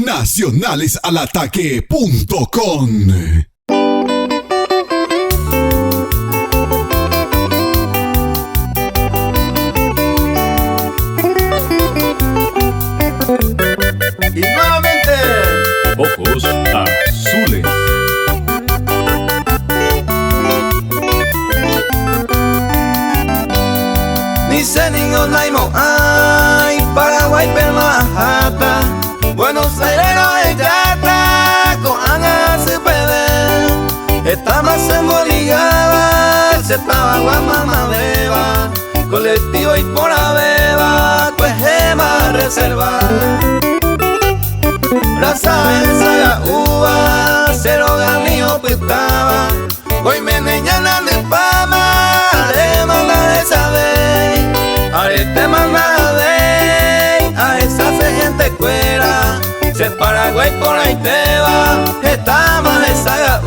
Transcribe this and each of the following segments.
nacionalesalataque.com. Y nuevamente, Ojos Azules. ni sé ni no laimo ay, Paraguay permajata, Buenos Aires no ejata, con Ana se pede, estamos en Bolívar, se estaba guamama beba, colectivo y por la beba, pues gema reserva. Raza en saga uva, cero gamillo pitaba, hoy me neñana de pama, le manda de saber, arete manda de, a esa gente cuera, se Paraguay por ahí te va, estamos en saga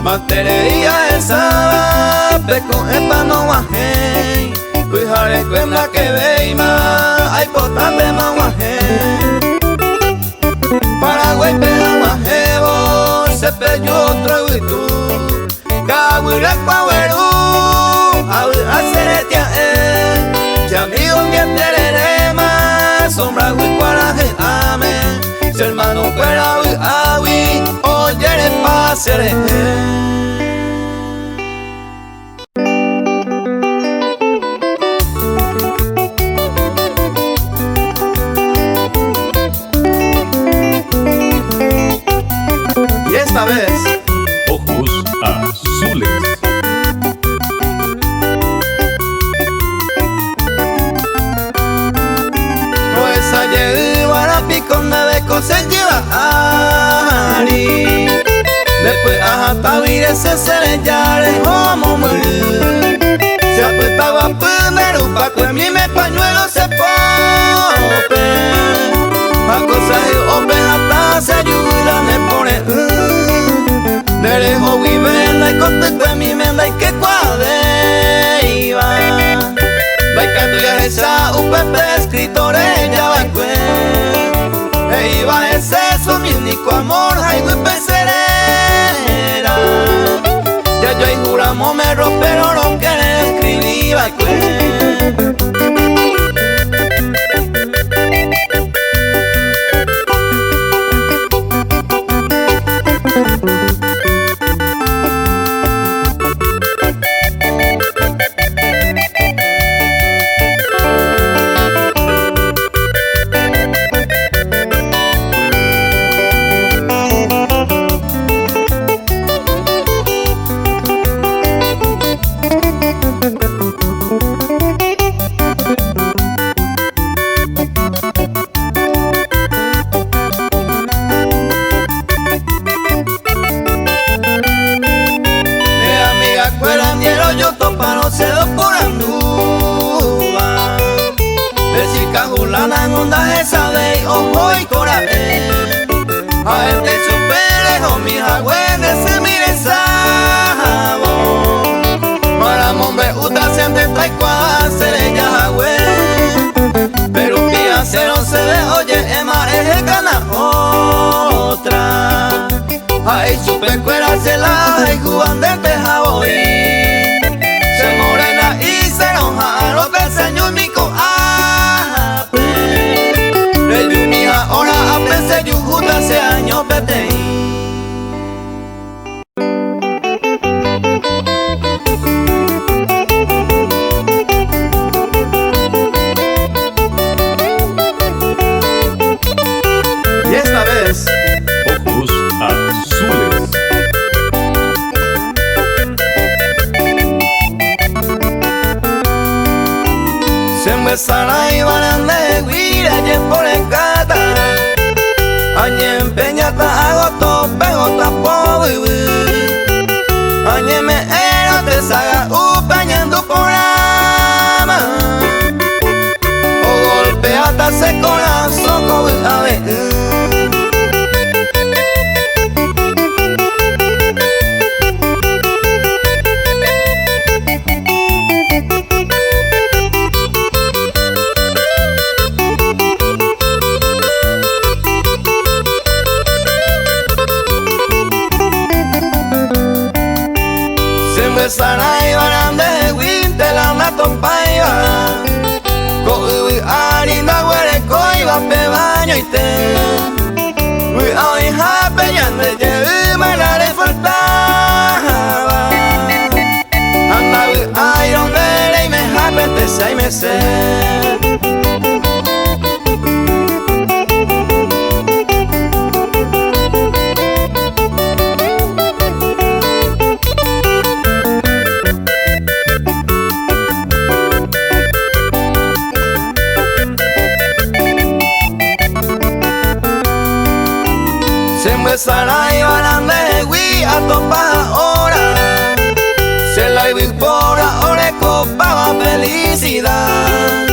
Materia esa peco epa no guajé, cuijare cuembla que veima, hay potable ma guajé. Paraguay pega guajebo, se peyó otro y tú, cahuira cuahuerú, haceretia ya amigo que tererema, sombra huicuaraje ame, si hermano fuera awi, oye le pasere. Esta vez, Ojos Azules. pues ayer Guarapicón de cosas lleva Ari, después hasta vire se serellare como morir, se apretaba primero pa' que mi me pañuelo se pope, pa' cosas de hombre hasta se ayuda me pone derejo vivenda y coste que mi menda y que cuadre iba. Vai que tu ya esa UPP escritore ya va que e iba ese su mi único amor ay UPP serera. Ya yo y juramos me romperon lo que le escribí va que esa de ojo y coraje, a este superejo mi jagüene se mire sabo, para mombe uta siente taikwa serella jagüen, pero un día cero se ve oye ema eje gana otra, ay supe cuera se la y juan de tejabo se morena y se enoja lo que el señor mico ahora aprende yujuta hace años vete. Siempre sana y barande guira y por encata. Añe empeñata hago tope gota puedo vivir. Añe me era te saga upañando por ama. O golpeata se corazón con a ver. Sana y barande winte la nato paiva. Coi arinda huere coiva pe baño y te. Ui hoy hape yande lleve manare faltaba. Anda ui iron dere y me hape te sei me se. Sana y barande wi a topa ahora. Se la iba por ahora copaba felicidad.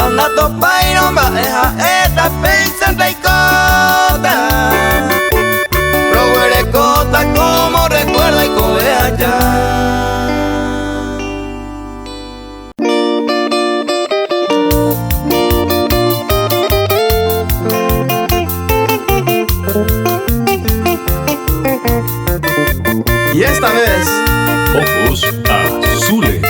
Anda topa y no baja esta pensando y cota. Proveré cota como recuerdo y coge allá. Y esta vez Ojos Azules.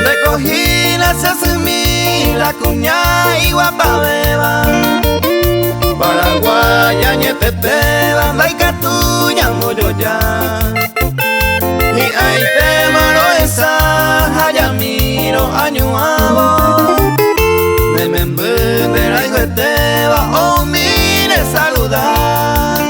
Recogí la sesumí, la cuña y guapabeba. Paraguaya, ñetepeba, maicatuña, moyoya. Y ahí te maro esa, hayamiro, añuabo. Me membendera y jueteba, oh mire saludar.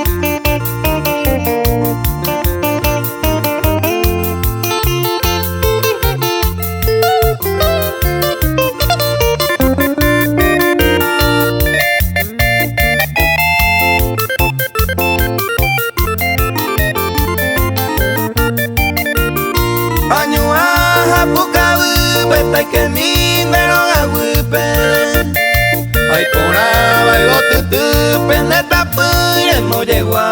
Añuaja pucabu, peta que mi meroga huipe. Ay ponaba y gotutu, pendeta pure moyegua.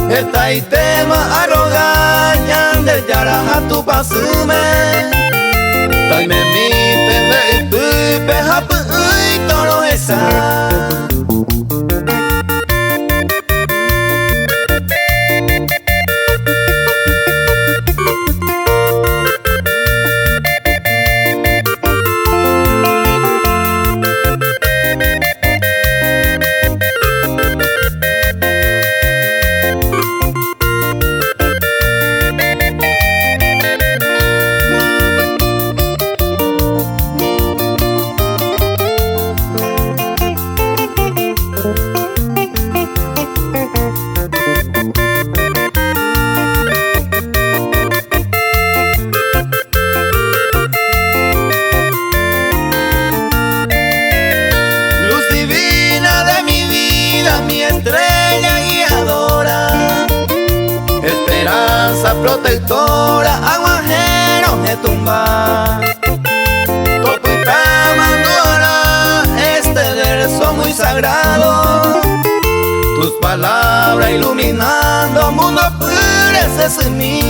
Esta y tema arrogañan de yaraja tu pasume. Tai me mite de tu peja y toro esa. Protectora, aguajero me tumba. Topuita mandora, este verso muy sagrado. Tus palabras iluminando mundo pureces en mí.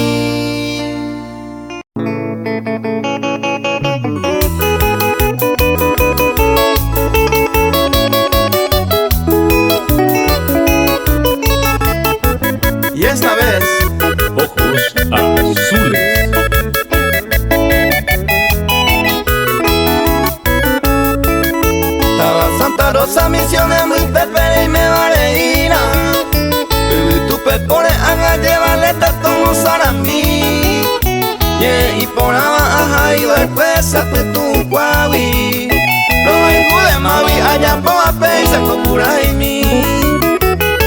Y esta vez Ojos Azules. Estaba Santa Rosa, misiones muy pepere y me vareína. Y tu pepone haga llevarle tanto sarambí. Y por abajo y después a tu cuavi. Lo vengo de mavi allá por a pensa con pura y mí.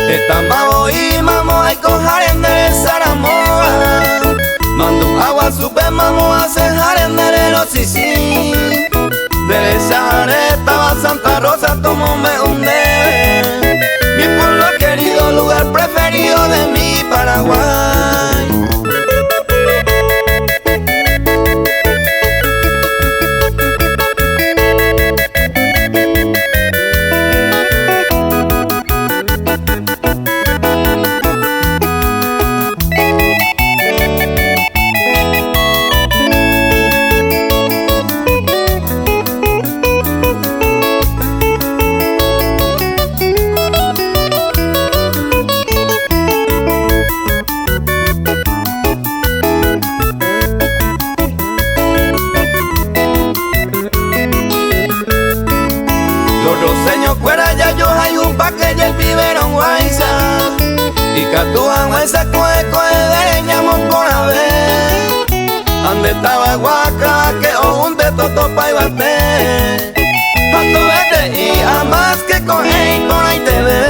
Estamos y mamo hay cojar en el Saramoa. Mando agua super mamo a cejar en el Sisi. De esa estaba Santa Rosa como me hunde. Mi pueblo querido, lugar preferido de mi Paraguay. Y Catujan ese cueco de dereñamos por haber. Ande estaba guaca que un de toto pa' ibarte. Pato vete y a más que coge y por ahí te ve.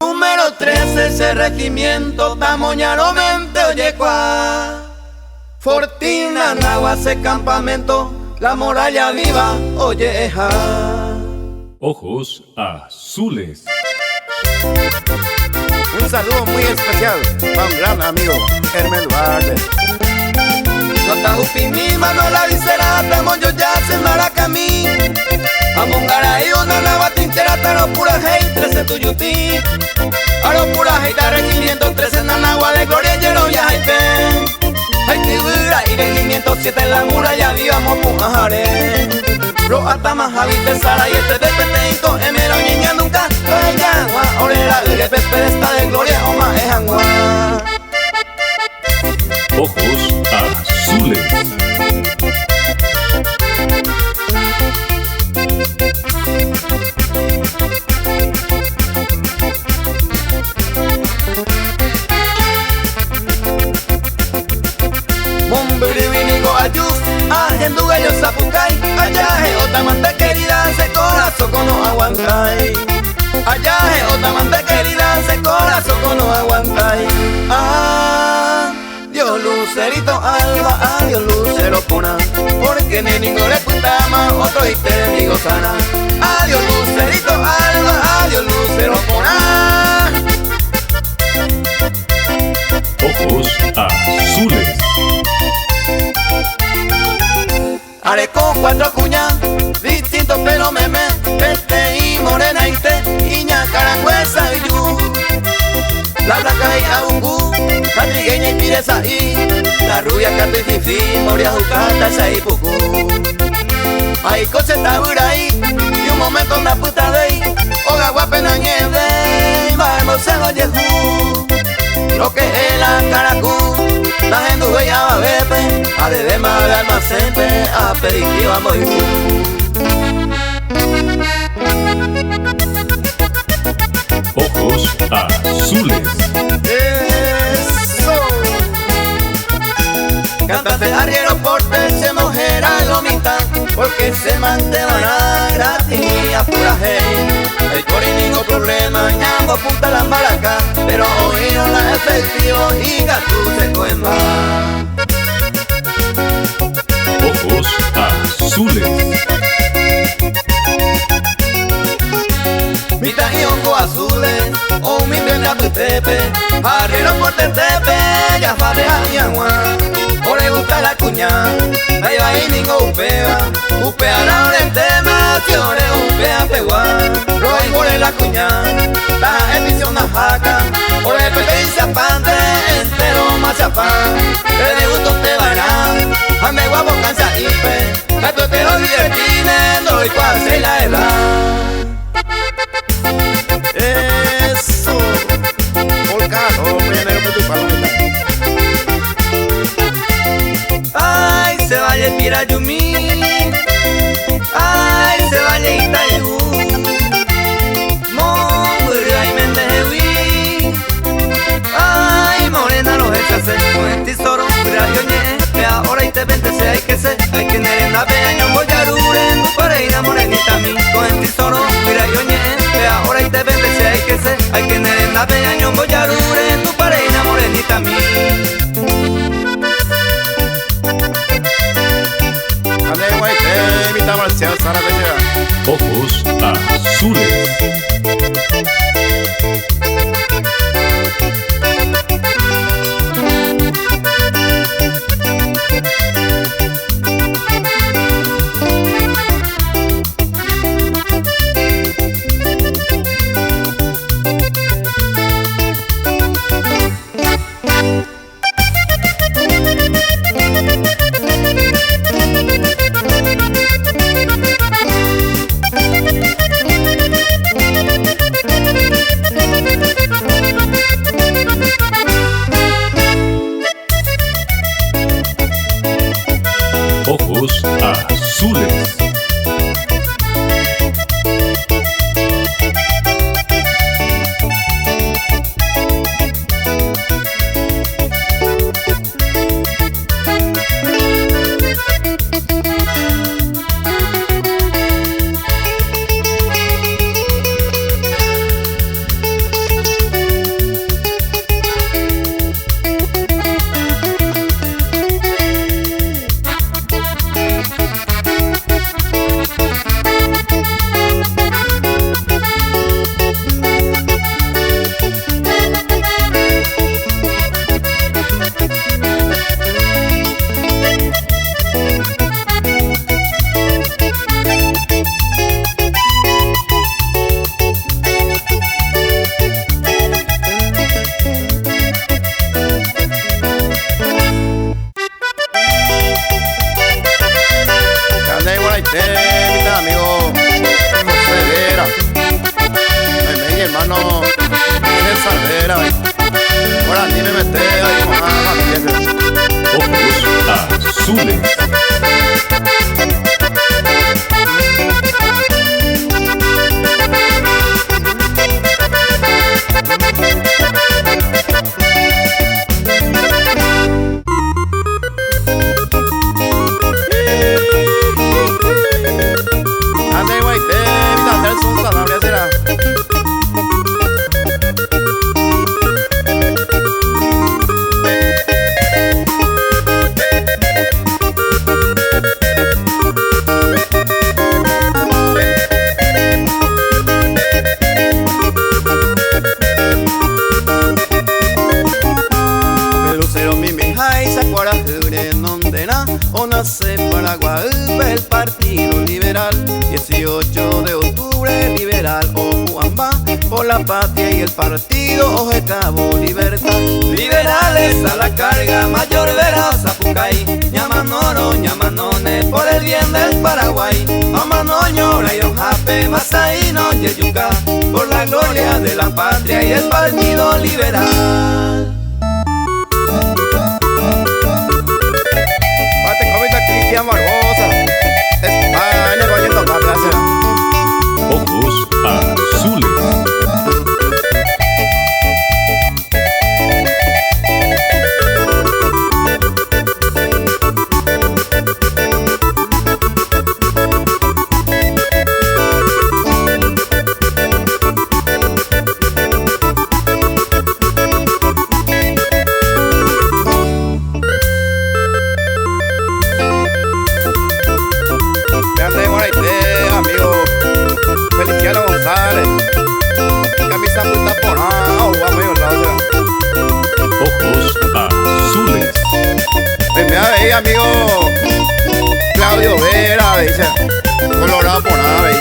Número 13 ese regimiento tamoñaramente oye cuá. Fortina Nagua ese campamento, la muralla viva oye ja. Ojos azules. Un saludo muy especial para un gran amigo, Hermel Varde. Nota upi mi mano la visera, estamos yo ya se maracamí. Amongara y una nagua tintera, taro pura hey, 13 tuyuti. Aro pura hey, da regimiento 13 nanagua de gloria y lleno ya hay pen. Hay tibura y regimiento 7 en la muralla vivamos pujare. Lo atama Javite Sara y este de peteito emero niña nunca lo llama. Orera y el pepe está de gloria o más es angua. Ojos azules. Bombirivinigo ayú, ajenduga yo zapucay. Ayaje otamante querida, ese corazón con no aguantai. Ayaje otamante querida, ese corazón con no aguantai. Dios lucerito alba, adiós lucero puna. Porque ni ninguno le cuenta más, otro y te digo sana. Adiós lucerito alba, adiós lucero puna. Ojos azules. Haré con 4 cuñas, distintos pero meme. Este y morena y te, iña, carangüesa y yu. La blanca y aungu, la trigueña y pireza y la rubia canta y fifi, moria jucata, esa y pucu. Hay coche tabura ahí, y un momento una puta de ahí. Oga guapena nieve, va hermoso yehu. Lo que es la caracú, la gente ya va a beber, a de más de almacén, a pedir vamos y Ojos azules. eso. Cántate arriero porte, se mojera lomita, porque se mantenerá gratis a pura gente. El cori ningún problema, ñambo punta la maraca, pero hoy no la efectivo y gatú se cuema. Ojos azules. Mita y hongo azules, o mi vena putepe, arriero por tetepe, ya fate a mi agua. O le gusta la cuña, ahí va y ningo upea la orentema, si ore upea pegua. Lo engole la cuña, la edición na jaca, o le pepe y zapante, entero más zapán. Le gusto te varán, a me guapo cansa ipe, a tu te lo divertine, doy cuase y la edad. Eso. Volcano, primero que tu palomita. Ay, se vaya Pirayumí, ay, se vaya Itaiú, Monguira y Mendejeví, ay, morena los hechas con el tesoro, Pirayoñe, ve ahora y te vente, se hay que ser, hay que nerenda, ve año, voy a ruren, para ir a morenita a mí, con el tesoro, Pirayoñe, ve ahora. por ahí te vende si hay que ser. Hay que tener la bella ñongo yarure, tu pareja morenita mí. Ande guayte, mi tamarcial sara de Ojos azules. Ojos azules. mi amigo José Vera, mi hermano César Vera. Ahora ni me meté ahí con más Ojos azules. Nace Paraguay el Partido Liberal, 18 de octubre liberal, Ojuamba por la patria y el partido Ojecabo Libertad. Liberales a la carga, Mayor Vera, Zapucay, Ñamanoro, Ñamanone, por el bien del Paraguay. Amanoño, Rayo Jape, Masaino, Yeyuca, por la gloria de la patria y el Partido Liberal. Cristian Barbosa, España, cogiendo más placer. Ojos azules. Amigo Feliciano González, camisa muy taponada, o a medio lado. Ojos azules. Me veí, amigo Claudio Vera, dice, colorado por nada, veí.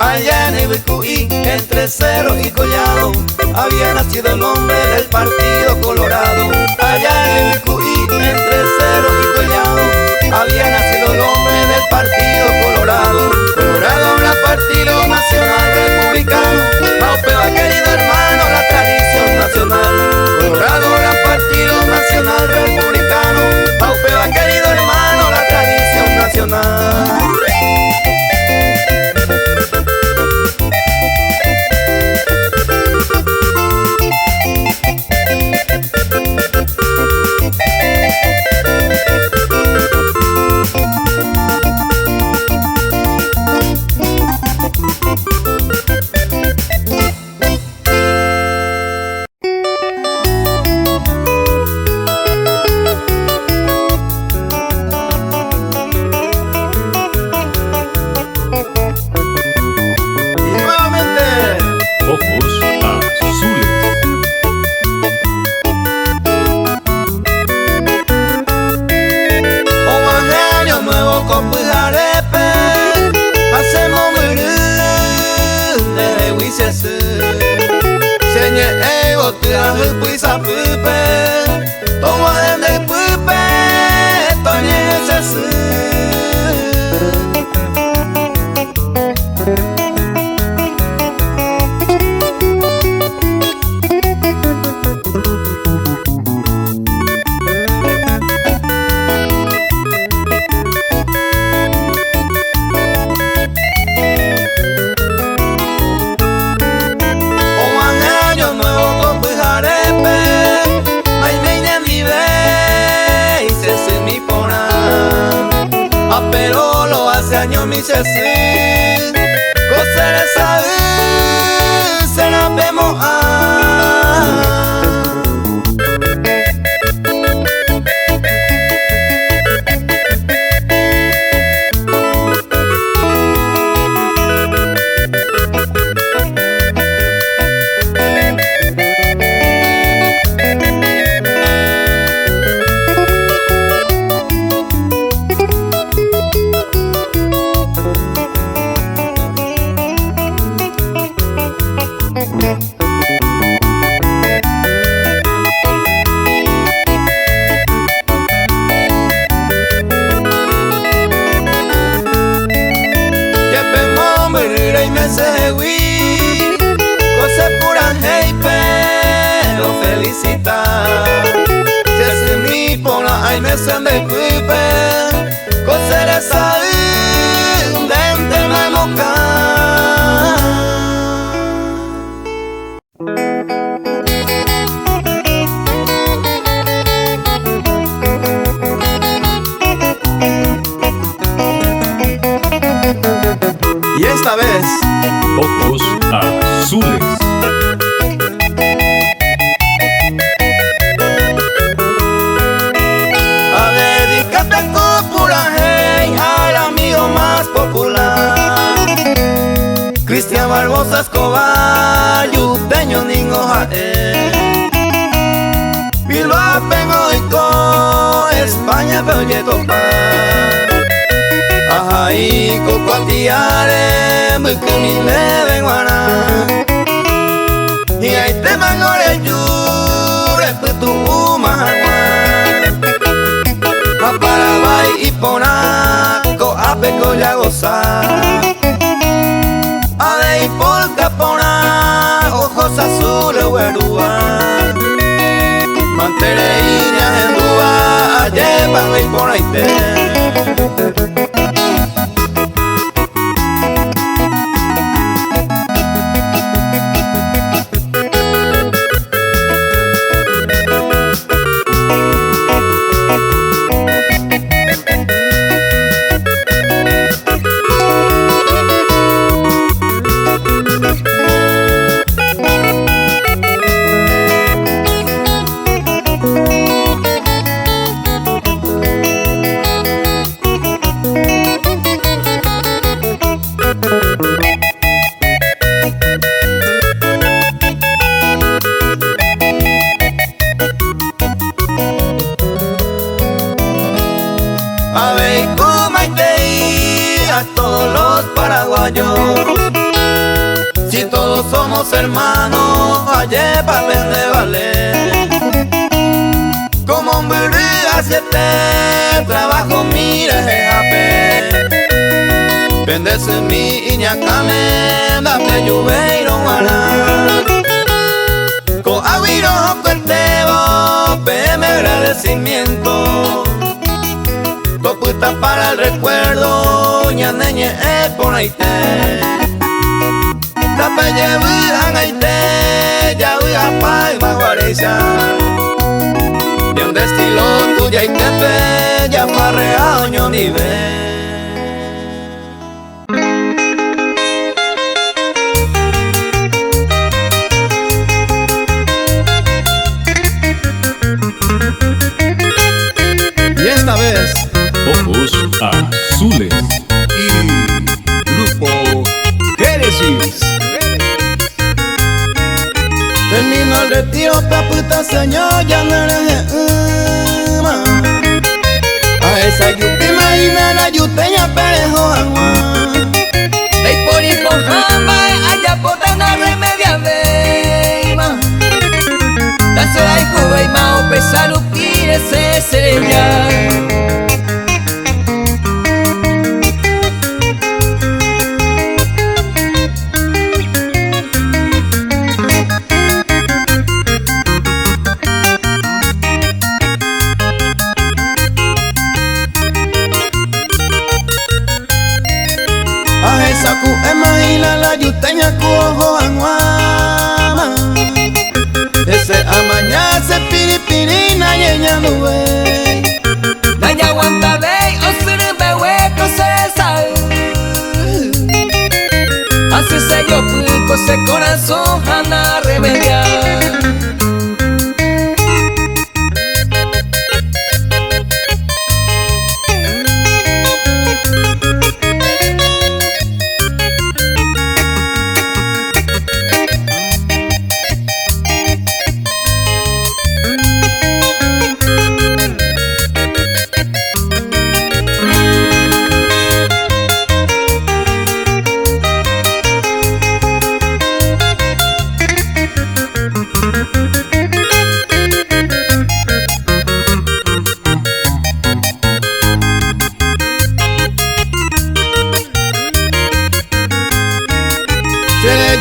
Allá en Ibicuí, entre Cerro y Collado, había nacido el hombre del Partido Colorado. Allá en Ibicuí, entre Cerro y Collado, había nacido el hombre del Partido Colorado. Colorado era Partido Nacional Republicano, Maupeba querido hermano, la tradición nacional. Colorado era Partido Nacional Republicano, Maupeba querido hermano, la tradición nacional. pepe hacemos muru de huisesu Senye ego tira hupuisa pupe Tomo ende pupe Tonye sesu Pero lo hace años mi sesi Coser esa se la vemos Cose pura heipe lo felicita Si es mi pona ay me se me cuipe Cose de sa dente me moca Y esta vez Ojos azules. A dedicarte con pura hey al amigo más popular Cristian Barbosa Escobar, yuteño ningo jae Bilbao pengoico, España proyecto pa Ahí cocotiare, mukumi me venguana Y ahí te mangore yure, putu umahagua A Paraguay y Ponaco, a peco ya gozar A de Ipolca Pona, ojos azules huerúa Mantereíña en Rúa, ayer van y por ahí te A todos los paraguayos Si todos somos hermanos Ayer papel de valer Como un burrito siete Trabajo mire jape Bendece mi iñacame Dame lluveiro guará Con aguiro cuentebo Peme agradecimiento Coputa para el recuerdo Ñaneñe por ahí te Tapaye buhan ahí te Ya buha pai maguareisa De un estilo tuya y tepe Ya parreado ño nivel Y esta vez Ojos azules. Y Grupo Génesis. Termino el retiro, paputa señor, ya no eres esa yupi imagina la yuteña perejo agua. Dey por y por jamba, allá por una remedia veima. La sola y cuba y mao pesar upire se sería. Saku imagina la yuteña cuojo anguama. Ese amaña se piripirina yeña nube. Naya guanta vey o sirve hueco se sabe. Así se yo pico ese corazón jana remediar.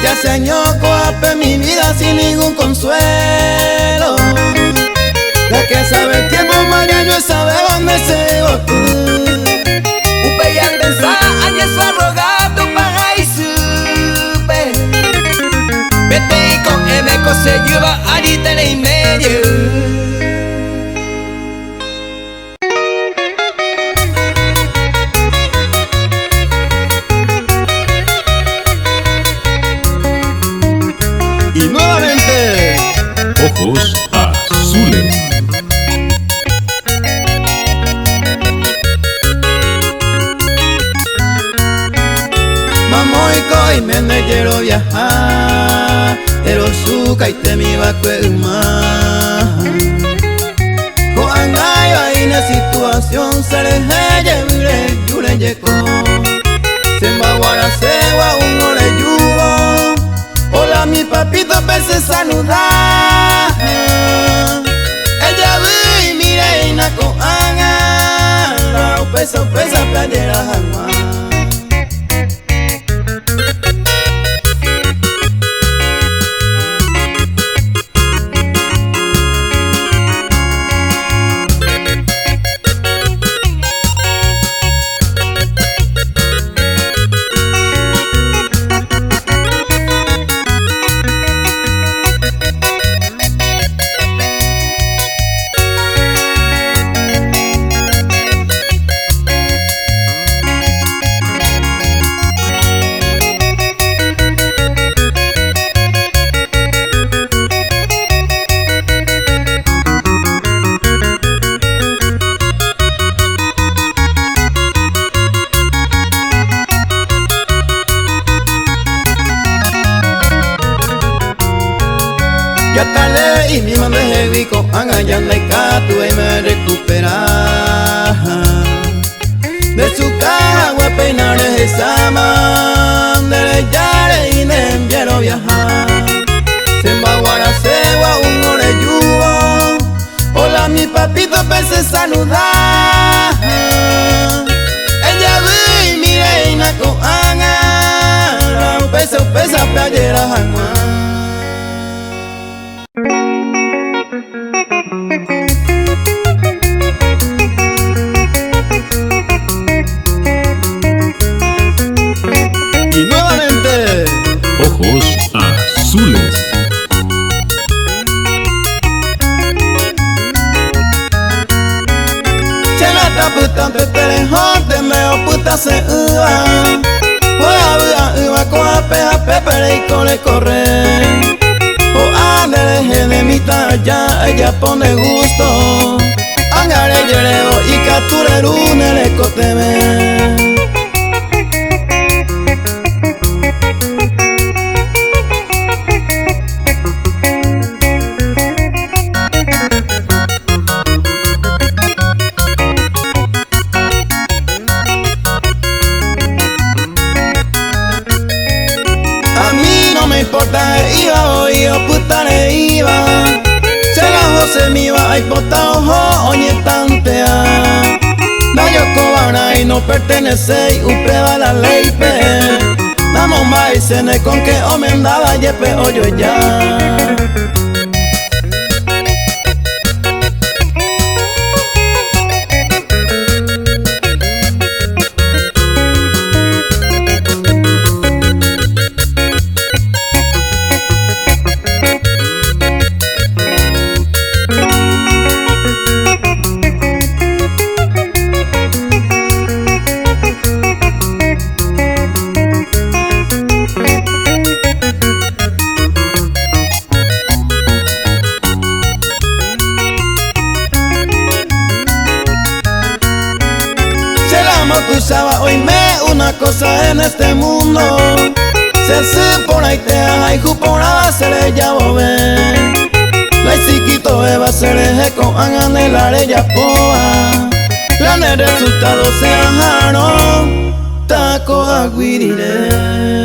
Ya se añoco a mi vida sin ningún consuelo. Ya que sabe el tiempo mañana sabe dónde se va tú. Upe ya pensar años su arrogado para y supe. Vete y con eco se lleva ahorita en medio. Y nuevamente Ojos azules. Mamoico y me quiero viajar. Erosuka y te mi va cuelma. Con angayo ahí en situación se les lleve yure yeco. Se maguara se va un ore yugo. Hola mi papito, pese saludar. Ella vi y mire y na con anga. Upesa playera jangua. Ya tarde y mi mamá me vico angayanda y catu y me recupera. De su caja voy a peinar esa man. De yare y me quiero viajar. Se maguara se va un oreyugo. Hola mi papito pese saludar. Ella vi y mire y na con anga. Upesa playera jangua. Y nuevamente Ojos azules. Chenata puta te telejón te meo puta se uva. Oa uva con ape pero y con corre. O ande de mi talla ella pone gusto. Angare yereo y capture lune le coteme. pota ojo oñetantea. Dayoko vana y no pertenece y prueba la ley pe. Damos maíz con que omendaba yepe oyo ya. Usaba oíme una cosa en este mundo. Se por ahí te hay por hacer ella bobe. La chiquito eva se con angan el arella poa. Plan el resultado se ajaron. Taco aguirire.